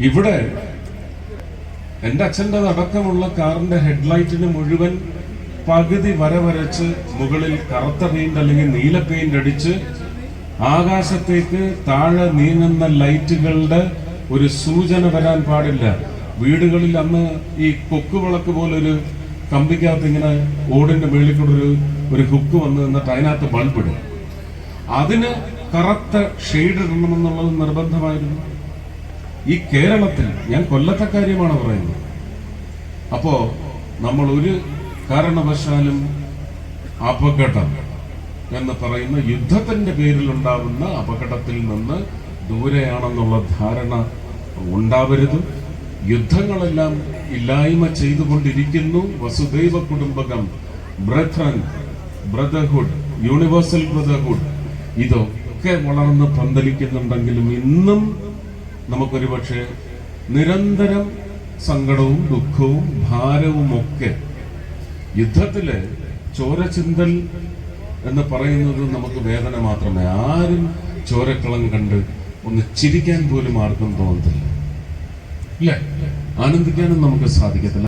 ഇവിടെ എൻ്റെ അച്ഛൻ്റെ അടക്കമുള്ള കാറിന്റെ ഹെഡ്ലൈറ്റിന് മുഴുവൻ പകുതി വരച്ച് മുകളിൽ കറുത്ത പെയിന്റ് അല്ലെങ്കിൽ നീല പെയിന്റ് അടിച്ച് ആകാശത്തേക്ക് താഴെ നീങ്ങുന്ന ലൈറ്റുകളുടെ ഒരു സൂചന വരാൻ പാടില്ല. വീടുകളിൽ അന്ന് ഈ കൊക്കുവിളക്ക് പോലൊരു കമ്പിക്കകത്ത് ഇങ്ങനെ ഓടിന്റെ മേളിൽ കൂടെ ഒരു ഹുക്ക് വന്ന് നിന്നിട്ട് അതിനകത്ത് ബൾബ് ഇടും. അതിന് കറുത്ത ഷെയ്ഡ് ഇടണമെന്നുള്ളത് നിർബന്ധമായിരുന്നു. ഈ കേരളത്തിൽ, ഞാൻ കൊല്ലത്തെ കാര്യമാണ് പറയുന്നത്. അപ്പോ നമ്മൾ ഒരു കാരണവശാലും അപകടം എന്ന് പറയുന്ന യുദ്ധത്തിന്റെ പേരിൽ ഉണ്ടാവുന്ന അപകടത്തിൽ നിന്ന് ദൂരെയാണെന്നുള്ള ധാരണ ഉണ്ടാവരുത്. യുദ്ധങ്ങളെല്ലാം ഇല്ലായ്മ ചെയ്തുകൊണ്ടിരിക്കുന്നു. വസുദൈവ കുടുംബകം, ബ്രദറൻ, ബ്രദർഹുഡ്, യൂണിവേഴ്സൽ ബ്രദർഹുഡ്, ഇതൊക്കെ വളർന്ന് പന്തലിക്കുന്നുണ്ടെങ്കിലും ഇന്നും നമുക്കൊരു പക്ഷേ നിരന്തരം സങ്കടവും ദുഃഖവും ഭാരവും ഒക്കെ. യുദ്ധത്തില് ചോരചിന്തൽ എന്ന് പറയുന്നത് നമുക്ക് വേദന മാത്രമേ. ആരും ചോരക്കളം കണ്ട് ഒന്ന് ചിരിക്കാൻ പോലും ആർക്കും തോന്നത്തില്ല, ഇല്ലേ? ആനന്ദിക്കാനും നമുക്ക് സാധിക്കത്തില്ല.